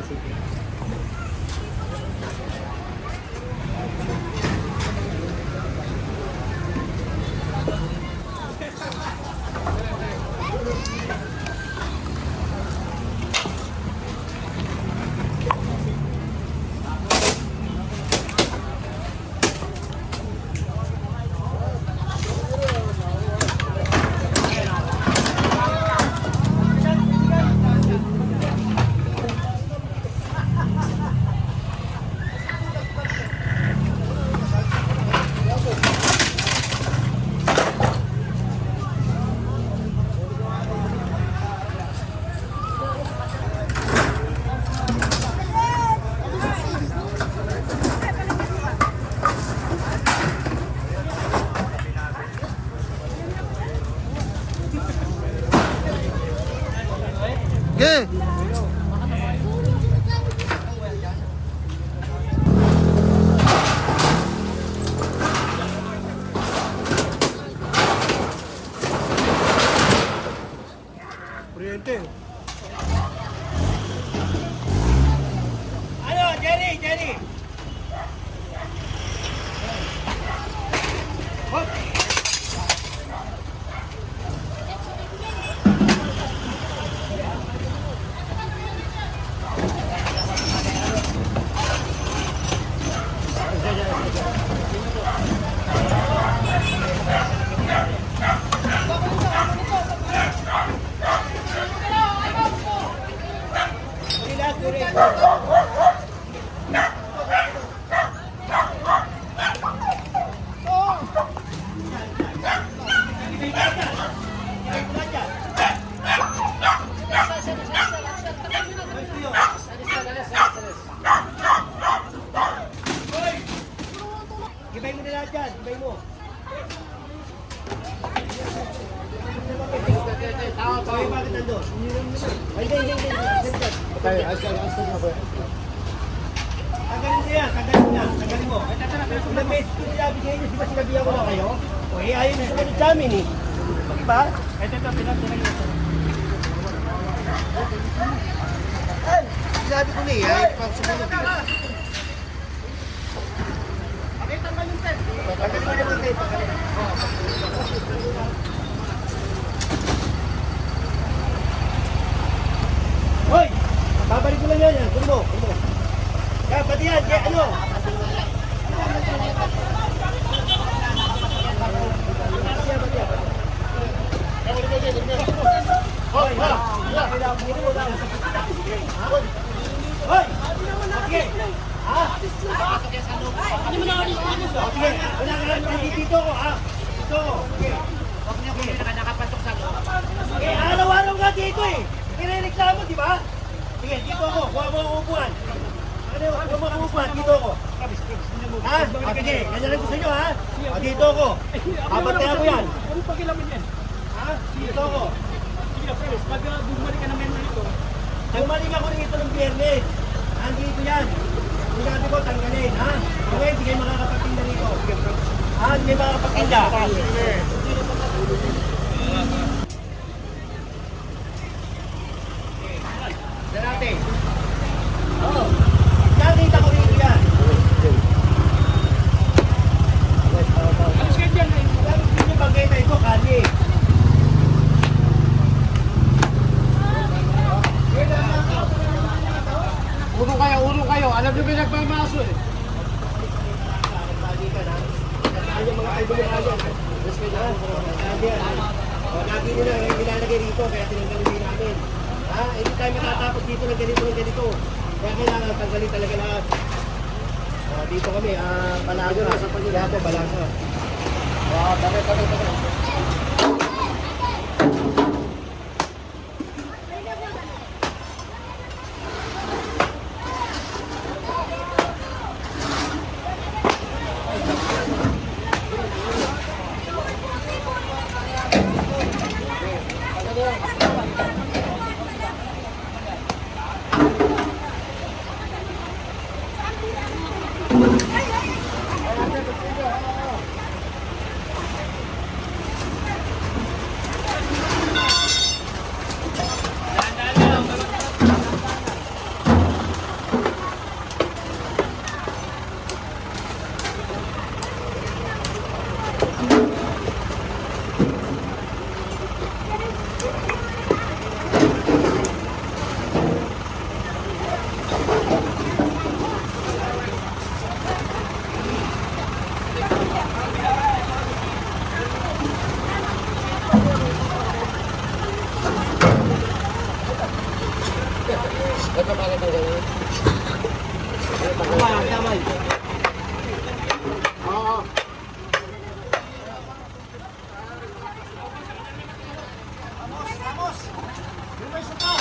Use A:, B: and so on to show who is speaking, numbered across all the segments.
A: Okay.
B: Kuryente.
C: Ano, Jenny, Jenny. Hop. Gibay mo na lahat dyan, gibay mo. Ay, bakit nandun? Ay, hindi.
B: Patay, ayos ka na po.
C: Tagalin mo yan, tagalin mo. Ilang beses ko sinabi sa inyo, di ba sinabihan ko na kayo? O ayaw na sumunod sa amin eh. Diba? Ito, pinag-pinag.
A: Sinabi ko na eh, pag sumunod.
C: Hoy! Babalik ko lang yan. Kunin mo. Kaya pati yan, ano? Hoy! Sige! Ha? Ano mo na alis? Sige! Wala ka lang dito ko, ha? Dito ko. Sige. Huwag niya kung nakapasok sa loob. Eh, araw-araw nga dito eh. Nirereklamo, di ba? Sige, dito ako. Huwag mo ang upuan. Huwag mo ang upuan. Dito ako. Ha? Sige, ganyan lang gusto nyo, ha? Dito ako. Kabantayan ko yan.
B: Ano pakilaman yan?
C: Ha? Dito ako.
B: Sige na, Pres, pag bumalik ka na member ito.
C: Nagmaling ako rito ng Biyernes. Andito yan. Sinabi ko, tanggalin, ha? Okay, hindi kayo makakapagtinda rito. Ha? Hindi kayo makakapagtinda. Dati. Oo. Nakita ko rito yan.
B: Alis kayo dyan, eh.
C: Hindi bagay na ito, kali.
B: Urong kayo. Alam nyo pinagmamaso eh.
C: Yung mga kaibigan natin. Mas kayo na. Lagi nyo na nilalagay rito, kaya tinanggalin din namin. Ha? Hindi tayo matatapos dito ng ganito. Kaya kailangan tanggalin talaga lahat. Dito kami, Balaga. Lahat po, Balaga. Dami.
B: Ito pa na ganyan.
C: Damay.
B: Oo.
C: Ramos! Yung may suka!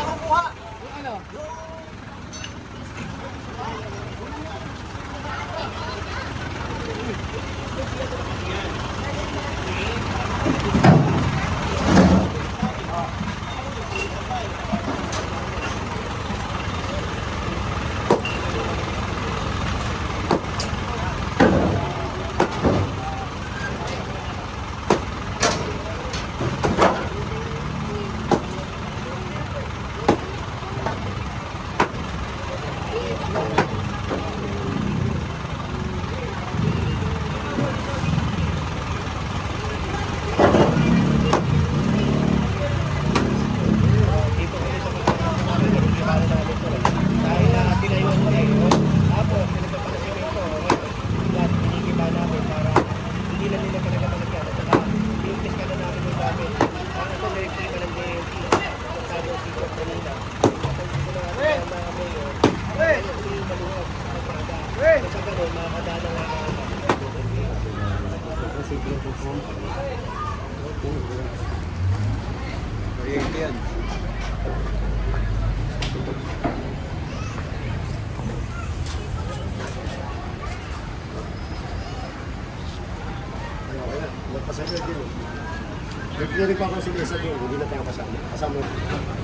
C: Nakakuha!
B: Yung ano?
A: Kuryente yan.
D: Nagpasaya din. Nagpili pa ako sa isa doon, hindi na tayo kasama. Kasama.